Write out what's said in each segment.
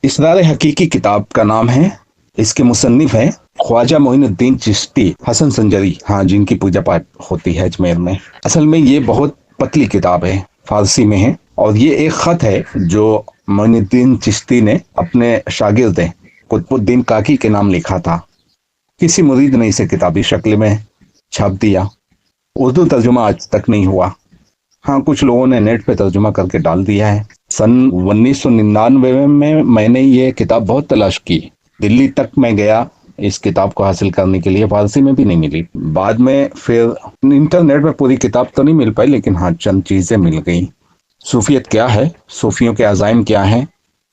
اسرار حقیقی کتاب کا نام ہے، اس کے مصنف ہیں خواجہ معین الدین چشتی حسن سنجری، ہاں، جن کی پوجا پاٹ ہوتی ہے اجمیر میں۔ اصل میں یہ بہت پتلی کتاب ہے، فارسی میں ہے، اور یہ ایک خط ہے جو معین الدین چشتی نے اپنے شاگرد قطب الدین کاکی کے نام لکھا تھا۔ کسی مرید نے اسے کتابی شکل میں چھاپ دیا۔ اردو ترجمہ آج تک نہیں ہوا، ہاں کچھ لوگوں نے نیٹ پہ ترجمہ کر کے ڈال دیا ہے۔ سن 1999 میں نے یہ کتاب بہت تلاش کی، دلی تک میں گیا اس کتاب کو حاصل کرنے کے لیے، فارسی میں بھی نہیں ملی۔ بعد میں پھر انٹرنیٹ پہ پوری کتاب تو نہیں مل پائی، لیکن ہاں چند چیزیں مل گئیں۔ صوفیت کیا ہے، صوفیوں کے عزائم کیا ہیں،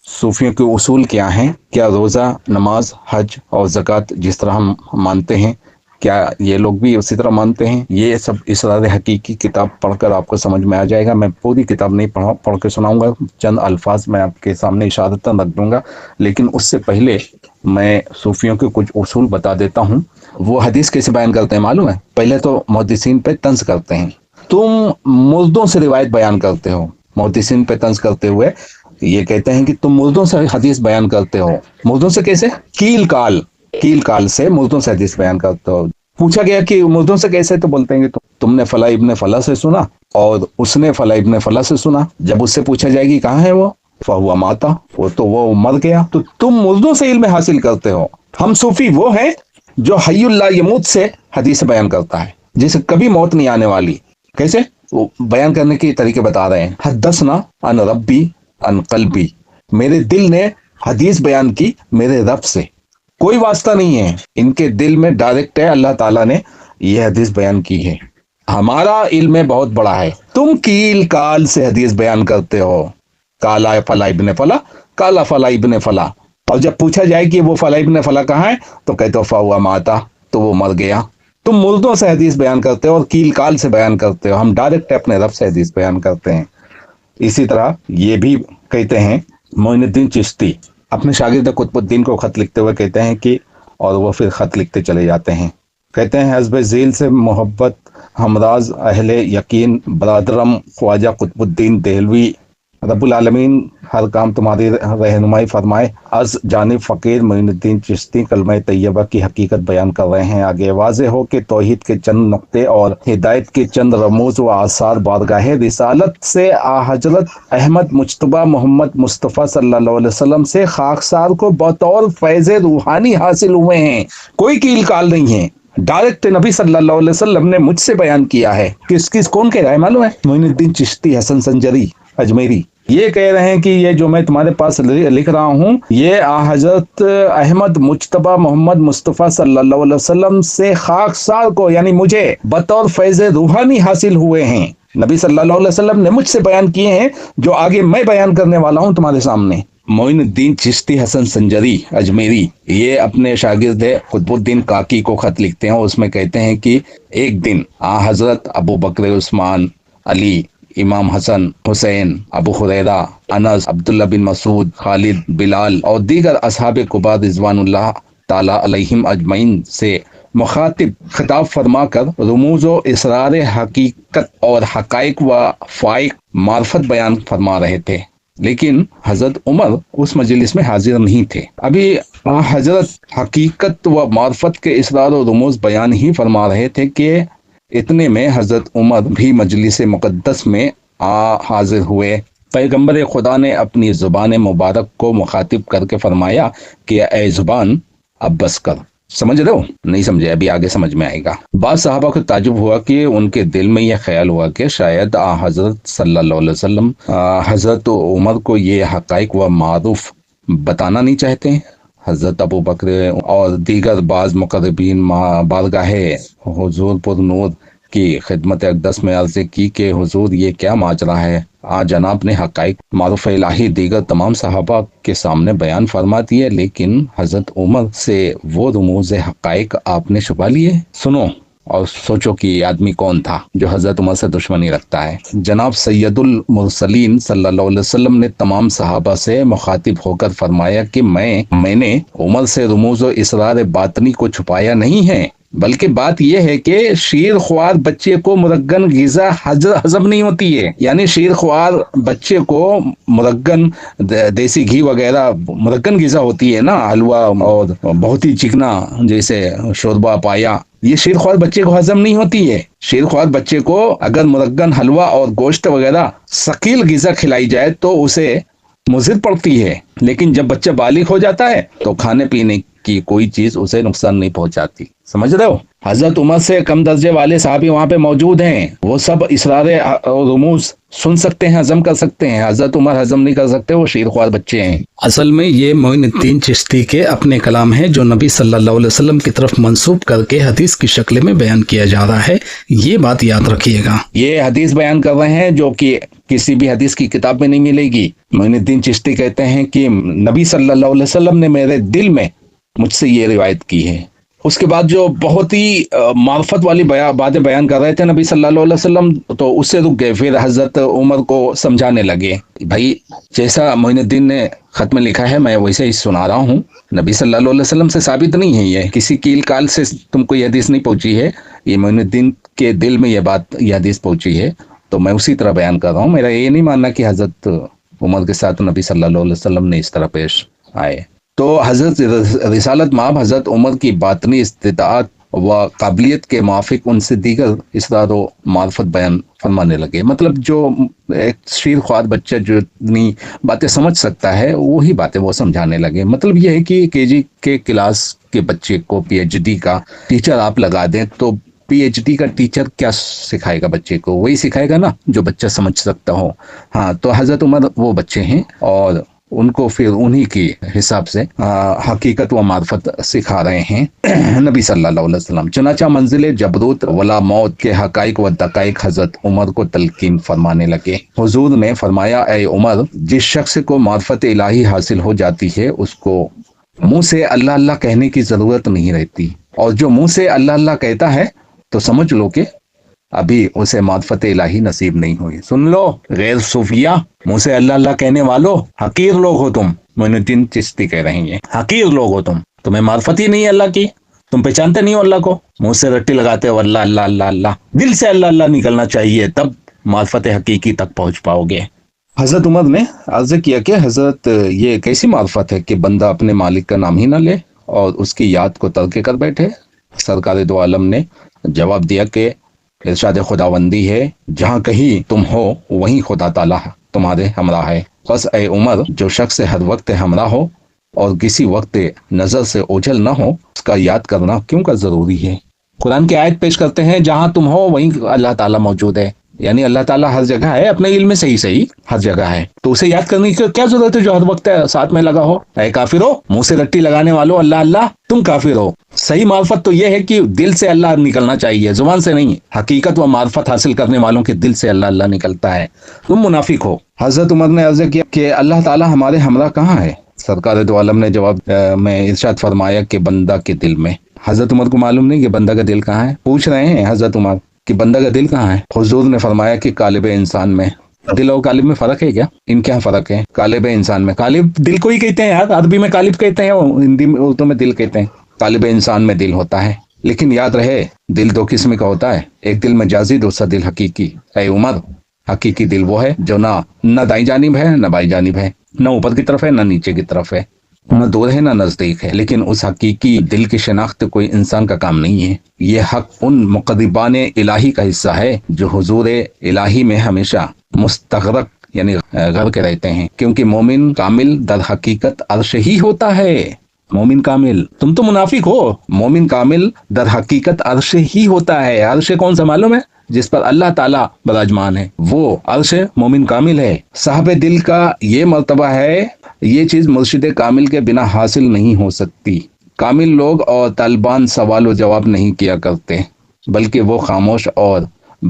صوفیوں کے اصول کیا ہیں، کیا روزہ، نماز، حج اور زکوٰۃ جس طرح ہم مانتے ہیں کیا یہ لوگ بھی اسی طرح مانتے ہیں، یہ سب اسرار حقیقی کتاب پڑھ کر آپ کو سمجھ میں آ جائے گا۔ میں پوری کتاب نہیں پڑھ کے سناؤں گا، چند الفاظ میں آپ کے سامنے اشارتاً رکھ دوں گا، لیکن اس سے پہلے میں صوفیوں کے کچھ اصول بتا دیتا ہوں۔ وہ حدیث کیسے بیان کرتے ہیں معلوم ہے؟ پہلے تو محدثین پہ طنز کرتے ہیں، تم مردوں سے روایت بیان کرتے ہو۔ محدثین پہ طنز کرتے ہوئے یہ کہتے ہیں کہ تم مردوں سے حدیث بیان کرتے ہو۔ مردوں سے کیسے؟ کیل کال سے مردوں سے حدیث بیان کرتے ہو۔ پوچھا گیا کہ مردوں سے کیسے، تو بولتے ہیں کہ تم نے فلاں ابن فلاں سے سنا اور اس نے فلاں ابن فلاں سے سنا۔ جب اس سے پوچھا جائے گی کہاں ہے وہ، فہو ماتا، وہ مر گیا۔ تو تم مردوں سے علم حاصل کرتے ہو۔ ہم صوفی وہ ہیں جو حی اللہ یموت سے حدیث بیان کرتا ہے، جسے کبھی موت نہیں آنے والی۔ کیسے؟ وہ بیان کرنے کے طریقے بتا رہے ہیں۔ حدثنا عن ربی عن قلبی، میرے دل نے حدیث بیان کی میرے رب سے، کوئی واسطہ نہیں ہے، ان کے دل میں ڈائریکٹ ہے، اللہ تعالیٰ نے یہ حدیث بیان کی ہے۔ ہمارا علم بہت بڑا ہے، تم کیل کال سے حدیث بیان کرتے ہو، کالا فلا ابن فلا، کالا فلا ابن فلا، اور جب پوچھا جائے کہ وہ فلا ابن فلا کہاں ہے تو کہتے ہو فہو ماتا، تو وہ مر گیا۔ تم مردوں سے حدیث بیان کرتے ہو اور کیل کال سے بیان کرتے ہو، ہم ڈائریکٹ اپنے رب سے حدیث بیان کرتے ہیں۔ اسی طرح یہ بھی کہتے ہیں معین الدین چشتی اپنے شاگرد قطب الدین کو خط لکھتے ہوئے کہتے ہیں کہ، اور وہ پھر خط لکھتے چلے جاتے ہیں، کہتے ہیں حزب ذیل سے محبت ہمراز اہل یقین برادرم خواجہ قطب الدین دہلوی، رب العالمین ہر کام تمہاری رہنمائی فرمائے، از جانب فقیر معین الدین چشتی کلمہ طیبہ کی حقیقت بیان کر رہے ہیں۔ آگے واضح ہو کہ توحید کے چند نقطے اور ہدایت کے چند رموز و آثار بارگاہ رسالت سے حضرت احمد مجتبیٰ محمد مصطفیٰ صلی اللہ علیہ وسلم سے خاکسار کو بطور فیض روحانی حاصل ہوئے ہیں، کوئی کیل کال نہیں ہے، ڈائریکٹ نبی صلی اللہ علیہ وسلم نے مجھ سے بیان کیا ہے۔ کون کہہ رہا ہے معلوم ہے؟ معین الدین چشتی حسن سنجری اجمیری یہ کہہ رہے ہیں کہ یہ جو میں تمہارے پاس لکھ رہا ہوں، یہ حضرت احمد مجتبیٰ محمد مصطفیٰ صلی اللہ علیہ وسلم سے خاکسار کو، یعنی مجھے بطور فیض روحانی حاصل ہوئے ہیں، نبی صلی اللہ علیہ وسلم نے مجھ سے بیان کیے ہیں، جو آگے میں بیان کرنے والا ہوں تمہارے سامنے۔ معین الدین چشتی حسن سنجری اجمیری یہ اپنے شاگرد قطب الدین کاکی کو خط لکھتے ہیں، اس میں کہتے ہیں کہ ایک دن حضرت ابو بکر، عثمان، علی، امام حسن، حسین، ابو ہریرہ، انس، عبداللہ بن مسعود، خالد، بلال اور دیگر اصحاب کبار رضوان اللہ تعالی علیہم اجمعین سے مخاطب خطاب فرما کر رموز و اسرار حقیقت اور حقائق و فائق معرفت بیان فرما رہے تھے، لیکن حضرت عمر اس مجلس میں حاضر نہیں تھے۔ ابھی حضرت حقیقت و معرفت کے اسرار و رموز بیان ہی فرما رہے تھے کہ اتنے میں حضرت عمر بھی مجلس مقدس میں حاضر ہوئے۔ پیغمبر خدا نے اپنی زبان مبارک کو مخاطب کر کے فرمایا کہ اے زبان اب بس کر۔ سمجھ رہے ہو؟ نہیں سمجھے؟ ابھی آگے سمجھ میں آئے گا۔ بعض صحابہ کو تعجب ہوا کہ ان کے دل میں یہ خیال ہوا کہ شاید حضرت صلی اللہ علیہ وسلم حضرت عمر کو یہ حقائق و معروف بتانا نہیں چاہتے ہیں۔ حضرت ابو بکر اور دیگر بعض مقربین بارگاہ حضور پر نور کی خدمت اقدس میں عرض کی کہ حضور یہ کیا ماجرا ہے؟ جناب نے حقائق معروف الہی دیگر تمام صحابہ کے سامنے بیان فرما دیے، لیکن حضرت عمر سے وہ رموز حقائق آپ نے چھپا لیے۔ سنو اور سوچو کہ یہ آدمی کون تھا جو حضرت عمر سے دشمنی رکھتا ہے۔ جناب سید المرسلین صلی اللہ علیہ وسلم نے تمام صحابہ سے مخاطب ہو کر فرمایا کہ میں نے عمر سے رموز و اسرار باطنی کو چھپایا نہیں ہے، بلکہ بات یہ ہے کہ شیر خوار بچے کو مرگن غذا ہضم نہیں ہوتی ہے، یعنی شیر خوار بچے کو مرگن دیسی گھی وغیرہ مرگن غذا ہوتی ہے نا، حلوہ اور بہت ہی چکنا جیسے شوربہ پایا، یہ شیر خوار بچے کو ہضم نہیں ہوتی ہے۔ شیر خوار بچے کو اگر مرگن حلوہ اور گوشت وغیرہ ثقیل غذا کھلائی جائے تو اسے مضر پڑتی ہے، لیکن جب بچہ بالغ ہو جاتا ہے تو کھانے پینے کی کوئی چیز اسے نقصان نہیں پہنچاتی۔ سمجھ رہے ہو؟ حضرت عمر سے کم درجے والے صحابی وہاں پہ موجود ہیں، وہ سب اسرار اور رموز سن سکتے ہیں، ہضم کر سکتے ہیں۔ حضرت عمر ہضم نہیں کر سکتے، وہ شیر خوار بچے ہیں۔ اصل میں یہ معین الدین چشتی کے اپنے کلام ہیں جو نبی صلی اللہ علیہ وسلم کی طرف منسوب کر کے حدیث کی شکل میں بیان کیا جا رہا ہے، یہ بات یاد رکھیے گا۔ یہ حدیث بیان کر رہے ہیں جو کہ کسی بھی حدیث کی کتاب میں نہیں ملے گی۔ معین الدین چشتی کہتے ہیں کہ نبی صلی اللہ علیہ وسلم نے میرے دل میں مجھ سے یہ روایت کی ہے۔ اس کے بعد جو بہت ہی معرفت والی باتیں بیان کر رہے تھے نبی صلی اللہ علیہ وسلم، تو اس سے رک گئے، پھر حضرت عمر کو سمجھانے لگے۔ بھائی جیسا معین الدین نے خط میں لکھا ہے میں ویسے ہی سنا رہا ہوں، نبی صلی اللہ علیہ وسلم سے ثابت نہیں ہے، یہ کسی کیل کال سے تم کو یہ حدیث نہیں پہنچی ہے، یہ معین الدین کے دل میں یہ حدیث پہنچی ہے، تو میں اسی طرح بیان کر رہا ہوں۔ میرا یہ نہیں ماننا کہ حضرت عمر کے ساتھ نبی صلی اللہ علیہ وسلم نے اس طرح پیش آئے۔ تو حضرت رسالت مآب حضرت عمر کی باطنی استطاعت و قابلیت کے موافق ان سے دیگر اسرار و معرفت بیان فرمانے لگے۔ مطلب جو ایک شیر خوار بچہ جو اتنی باتیں سمجھ سکتا ہے وہی باتیں وہ سمجھانے لگے۔ مطلب یہ ہے کہ KG کے کلاس کے بچے کو PhD کا ٹیچر آپ لگا دیں تو PhD کا ٹیچر کیا سکھائے گا بچے کو؟ وہی سکھائے گا نا جو بچہ سمجھ سکتا ہو۔ ہاں، تو حضرت عمر وہ بچے ہیں اور ان کو پھر انہی کی حساب سے حقیقت و معرفت سکھا رہے ہیں نبی صلی اللہ علیہ وسلم۔ چنانچہ منزل جبروت ولا موت کے حقائق و دقائق حضرت عمر کو تلقین فرمانے لگے۔ حضور نے فرمایا، اے عمر، جس شخص کو معرفت الہی حاصل ہو جاتی ہے اس کو منہ سے اللہ اللہ کہنے کی ضرورت نہیں رہتی، اور جو منہ سے اللہ اللہ کہتا ہے تو سمجھ لو کہ ابھی اسے معرفت الہی نصیب نہیں ہوئی۔ سن لو غیر صوفیہ، منہ سے اللہ اللہ کہنے والو، حقیر لوگ ہو تم۔ معین الدین چشتی کہہ رہے ہیں حقیر لوگ ہو تم، تمہیں معرفت ہی نہیں ہے اللہ کی، تم پہچانتے نہیں ہو اللہ کو، منہ سے رٹی لگاتے ہو اللہ اللہ اللہ اللہ، دل سے اللہ اللہ نکلنا چاہیے، تب معرفت حقیقی تک پہنچ پاؤ گے۔ حضرت عمر نے عرض کیا کہ حضرت یہ کیسی معرفت ہے کہ بندہ اپنے مالک کا نام ہی نہ لے اور اس کی یاد کو ترک کر بیٹھے؟ سرکار دو عالم نے جواب دیا کہ ارشاد خداوندی ہے، جہاں کہیں تم ہو وہیں خدا تعالیٰ تمہارے ہمراہ ہے۔ بس اے عمر، جو شخص ہر وقت ہمراہ ہو اور کسی وقت نظر سے اوجھل نہ ہو، اس کا یاد کرنا کیوں کا ضروری ہے؟ قرآن کی آیت پیش کرتے ہیں، جہاں تم ہو وہیں اللہ تعالیٰ موجود ہے، یعنی اللہ تعالیٰ ہر جگہ ہے، اپنے علم میں صحیح ہر جگہ ہے، تو اسے یاد کرنے کی کیا ضرورت ہے جو ہر وقت ساتھ میں لگا ہو؟ اے کافرو، منہ سے رٹی لگانے والو اللہ اللہ، تم کافر ہو۔ صحیح معرفت تو یہ ہے کہ دل سے اللہ نکلنا چاہیے، زبان سے نہیں۔ حقیقت و معرفت حاصل کرنے والوں کے دل سے اللہ اللہ نکلتا ہے، تم منافق ہو۔ حضرت عمر نے عرض کیا کہ اللہ تعالیٰ ہمارے ہمراہ کہاں ہے؟ سرکار دو عالم نے جواب میں ارشاد فرمایا کہ بندہ کے دل میں۔ حضرت عمر کو معلوم نہیں کہ بندہ کا دل کہاں ہے، پوچھ رہے ہیں حضرت عمر کہ بندہ کا دل کہاں ہے؟ حضور نے فرمایا کہ قالب انسان میں۔ دل اور قالب میں فرق ہے کیا؟ ان کیا فرق ہے؟ قالب انسان میں، قالب دل کو ہی کہتے ہیں یار، عربی میں قالب کہتے ہیں، ہندی میں اردو میں دل کہتے ہیں۔ قالب انسان میں دل ہوتا ہے، لیکن یاد رہے دل دو قسم کا ہوتا ہے، ایک دل مجازی، دوسرا دل حقیقی۔ اے عمر، حقیقی دل وہ ہے جو نہ دائیں جانب ہے نہ بائیں جانب ہے، نہ اوپر کی طرف ہے نہ نیچے کی طرف ہے، نہ دور ہے نہ نزدیک ہے، لیکن اس حقیقی دل کی شناخت کوئی انسان کا کام نہیں ہے۔ یہ حق ان مقربان الہی کا حصہ ہے جو حضور الہی میں ہمیشہ مستغرق یعنی غرق رہتے ہیں، کیونکہ مومن کامل در حقیقت عرش ہی ہوتا ہے۔ مومن کامل، تم تو منافق ہو، مومن کامل در حقیقت عرش ہی ہوتا ہے۔ عرش کون سا معلوم ہے؟ جس پر اللہ تعالیٰ براجمان ہے، وہ عرش مومن کامل ہے۔ صاحب دل کا یہ مرتبہ ہے، یہ چیز مرشد کامل کے بنا حاصل نہیں ہو سکتی۔ کامل لوگ اور طالبان سوال و جواب نہیں کیا کرتے، بلکہ وہ خاموش اور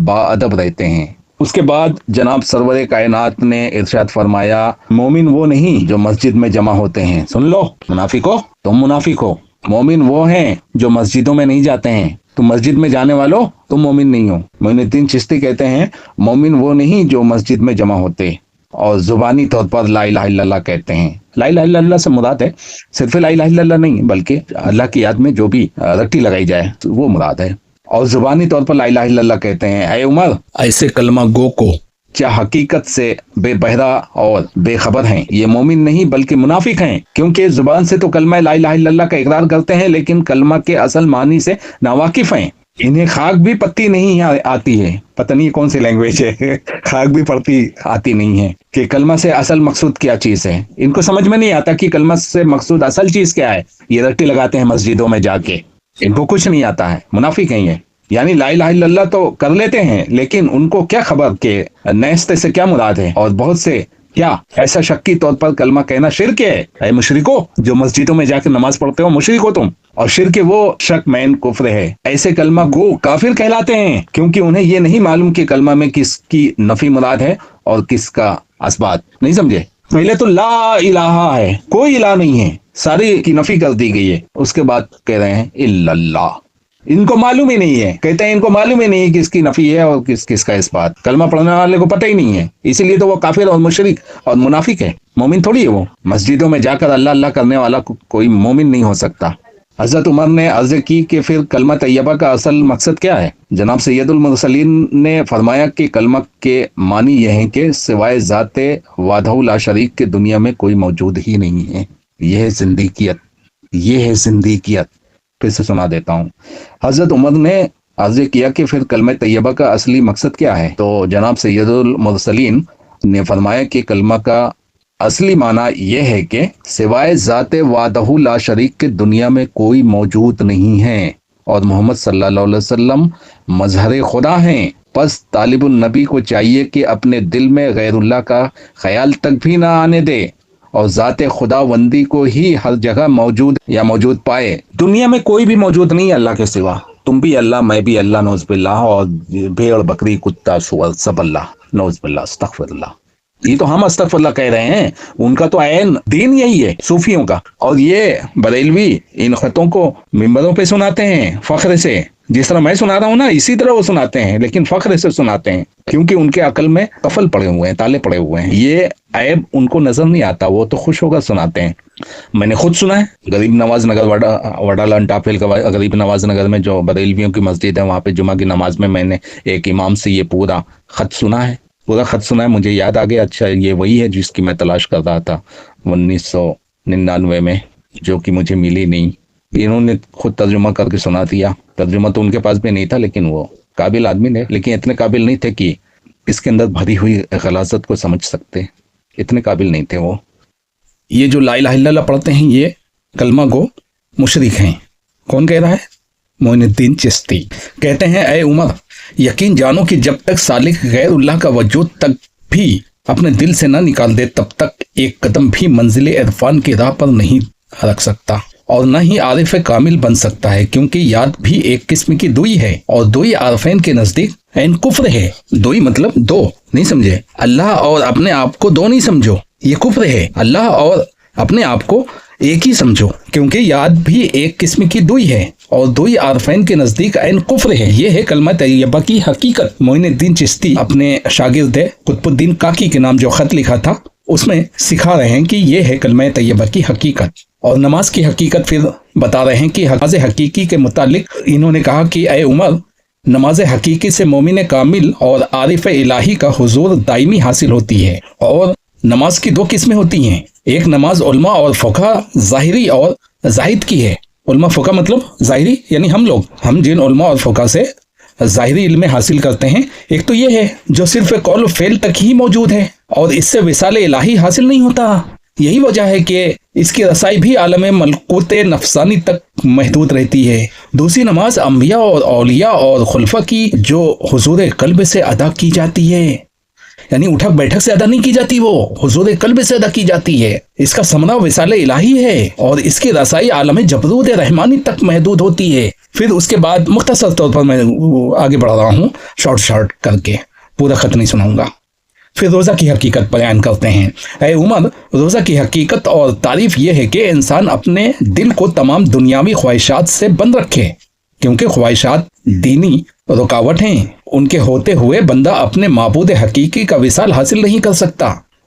باادب رہتے ہیں۔ اس کے بعد جناب سرور کائنات نے ارشاد فرمایا، مومن وہ نہیں جو مسجد میں جمع ہوتے ہیں۔ سن لو منافق ہو، تم منافق ہو۔ مومن وہ ہیں جو مسجدوں میں نہیں جاتے ہیں، تم مسجد میں جانے والوں تم مومن نہیں ہو۔ معین الدین چشتی کہتے ہیں، مومن وہ نہیں جو مسجد میں جمع ہوتے اور زبانی طور پر لا الہ الا اللہ کہتے ہیں. لا الہ الا اللہ سے مراد ہے صرف لا الہ الا اللہ نہیں، بلکہ اللہ کی یاد میں جو بھی رٹی لگائی جائے وہ مراد ہے. اور زبانی طور پر لا الہ الا اللہ کہتے ہیں. اے عمر، ایسے کلمہ گو کو کیا حقیقت سے بے بہرا اور بے خبر ہیں؟ یہ مومن نہیں بلکہ منافق ہیں، کیونکہ زبان سے تو کلمہ لا الہ الا اللہ کا اقرار کرتے ہیں لیکن کلمہ کے اصل معنی سے ناواقف ہیں. انہیں خاک بھی پتی نہیں آتی ہے. پتہ نہیں کون سی لینگویج ہے، خاک بھی پڑتی آتی نہیں ہے کہ کلمہ سے اصل مقصود کیا چیز ہے. ان کو سمجھ میں نہیں آتا کہ کلمہ سے مقصود اصل چیز کیا ہے. یہ رٹی لگاتے ہیں مسجدوں میں جا کے، ان کو کچھ نہیں آتا ہے. منافق ہیں یہ. یعنی لا الہ الا اللہ تو کر لیتے ہیں لیکن ان کو کیا خبر کہ نیست سے کیا مراد ہے. اور بہت سے کیا ایسا شکی طور پر کلمہ کہنا شرک ہے. اے مشرکو جو مسجدوں میں جا کے نماز پڑھتے ہو، مشرک ہو تم. اور شرک وہ شک مین کفر ہے. ایسے کلمہ گو کافر کہلاتے ہیں کیونکہ انہیں یہ نہیں معلوم کہ کلمہ میں کس کی نفی مراد ہے اور کس کا اثبات. نہیں سمجھے؟ پہلے تو لا الہ ہے، کوئی الہ نہیں ہے، ساری کی نفی کر دی گئی ہے. اس کے بعد کہہ رہے ہیں الا اللہ. ان کو معلوم ہی نہیں ہے، کہتے ہیں ان کو معلوم ہی نہیں کس کی نفی ہے اور کس کا اثبات. کلمہ پڑھنے والے کو پتہ ہی نہیں ہے، اسی لیے تو وہ کافر اور مشرک اور منافق ہے. مومن تھوڑی ہے وہ. مسجدوں میں جا کر اللہ اللہ کرنے والا کوئی مومن نہیں ہو سکتا. حضرت عمر نے عرض کی کہ پھر کلمہ طیبہ کا اصل مقصد کیا ہے؟ جناب سید المرسلین نے فرمایا کہ کلمہ کے معنی یہ ہیں کہ سوائے ذات وحدہ لا شریک کے دنیا میں کوئی موجود ہی نہیں ہے. یہ ہے زندیقیت، یہ ہے زندیقیت. پھر سے سنا دیتا ہوں. حضرت عمر نے عرض کیا کہ پھر کلمہ طیبہ کا اصلی مقصد کیا ہے؟ تو جناب سید المرسلین نے فرمایا کہ کلمہ کا اصلی معنی یہ ہے کہ سوائے ذات وحدہ لا شریک کے دنیا میں کوئی موجود نہیں ہے اور محمد صلی اللہ علیہ وسلم مظہر خدا ہیں. پس طالب النبی کو چاہیے کہ اپنے دل میں غیر اللہ کا خیال تک بھی نہ آنے دے اور ذات خداوندی کو ہی ہر جگہ موجود پائے. دنیا میں کوئی بھی موجود نہیں ہے اللہ کے سوا. تم بھی اللہ، میں بھی اللہ، نعوذ باللہ. اور بھیڑ بکری کتا سور سب اللہ، نعوذ باللہ، استغفر اللہ. یہ تو ہم استغفر اللہ کہہ رہے ہیں، ان کا تو عین دین یہی ہے صوفیوں کا. اور یہ بریلوی ان خطوں کو ممبروں پہ سناتے ہیں فخر سے. جس طرح میں سنا رہا ہوں نا اسی طرح وہ سناتے ہیں، لیکن فخر سے سناتے ہیں کیونکہ ان کے عقل میں قفل پڑے ہوئے ہیں، تالے پڑے ہوئے ہیں. یہ عیب ان کو نظر نہیں آتا، وہ تو خوش ہو کر سناتے ہیں. میں نے خود سنا ہے. غریب نواز نگر وڈالان ٹاپیل کا غریب نواز نگر میں جو بریلویوں کی مسجد ہے، وہاں پہ جمعہ کی نماز میں نے ایک امام سے یہ پورا خط سنا ہے. مجھے یاد آ گیا. اچھا یہ وہی ہے جس کی میں تلاش کر رہا تھا 1999 میں، جو کہ مجھے ملی نہیں. انہوں نے خود ترجمہ کر کے سنا دیا. ترجمہ تو ان کے پاس بھی نہیں تھا، لیکن وہ قابل آدمی نے، لیکن اتنے قابل نہیں تھے کہ اس کے اندر بھری ہوئی غلاظت کو سمجھ سکتے. اتنے قابل نہیں تھے وہ. یہ جو لا الہ الا اللہ پڑھتے ہیں یہ کلمہ گو مشرک ہیں. کون کہہ رہا ہے؟ معین الدین چشتی کہتے ہیں اے عمر یقین جانو کہ جب تک سالک غیر اللہ کا وجود تک بھی اپنے دل سے نہ نکال دے تب تک ایک قدم بھی منزل عرفان کی راہ پر نہیں رکھ سکتا اور نہ ہی عارف کامل بن سکتا ہے، کیونکہ یاد بھی ایک قسم کی دوئی ہے اور دوئی عارفین کے نزدیک این کفر ہے. دوئی مطلب دو، نہیں سمجھے؟ اللہ اور اپنے آپ کو دو نہیں سمجھو، یہ کفر ہے. اللہ اور اپنے آپ کو ایک ہی سمجھو کیونکہ یاد بھی ایک قسم کی دوئی ہے اور دوئی عارفین کے نزدیک این کفر ہے. یہ ہے کلمہ طیبہ کی حقیقت. معین الدین چشتی اپنے شاگرد قطب الدین کاکی کے نام جو خط لکھا تھا اس میں سکھا رہے ہیں کہ یہ ہے کلمہ طیبہ کی حقیقت. اور نماز کی حقیقت پھر بتا رہے ہیں کہ نماز حقیقی کے متعلق انہوں نے کہا کہ اے عمر نماز حقیقی سے مومن کامل اور عارف الہی کا حضور دائمی حاصل ہوتی ہے. اور نماز کی دو قسمیں ہوتی ہیں، ایک نماز علماء اور فقہ ظاہری اور زاہد کی ہے. علماء فقہ مطلب ظاہری، یعنی ہم جن علماء اور فقہ سے ظاہری علم حاصل کرتے ہیں، ایک تو یہ ہے جو صرف قول و فعل تک ہی موجود ہے اور اس سے وصال الہی حاصل نہیں ہوتا. یہی وجہ ہے کہ اس کی رسائی بھی عالم ملکوت نفسانی تک محدود رہتی ہے. دوسری نماز انبیاء اور اولیاء اور خلفاء کی جو حضور قلب سے ادا کی جاتی ہے، یعنی اٹھک بیٹھک سے ادا نہیں کی جاتی، وہ حضور قلب سے ادا کی جاتی ہے. اس کا ثمرہ وصال الہی ہے اور اس کی رسائی عالم جبروت رحمانی تک محدود ہوتی ہے. پھر اس کے بعد مختصر طور پر میں آگے بڑھ رہا ہوں شارٹ کر کے، پورا خط نہیں سناؤں گا. پھر روزہ کی حقیقت بیان کرتے ہیں. اے عمر روزہ کی حقیقت اور تعریف یہ ہے کہ انسان اپنے دل کو تمام دنیاوی خواہشات سے بند رکھے، کیونکہ خواہشات دینی رکاوٹ ہیں. ان کے ہوتے ہوئے بندہ اپنے معبود حقیقی کا وصال حاصل نہیں کر سکتا.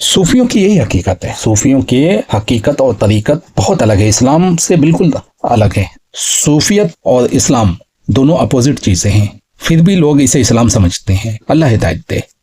صوفیوں کی یہی حقیقت ہے، صوفیوں کی حقیقت اور طریقت بہت الگ ہے، اسلام سے بالکل الگ ہے۔ صوفیت اور اسلام دونوں اپوزٹ چیزیں ہیں، پھر بھی لوگ اسے اسلام سمجھتے ہیں۔ اللہ ہدایت دے۔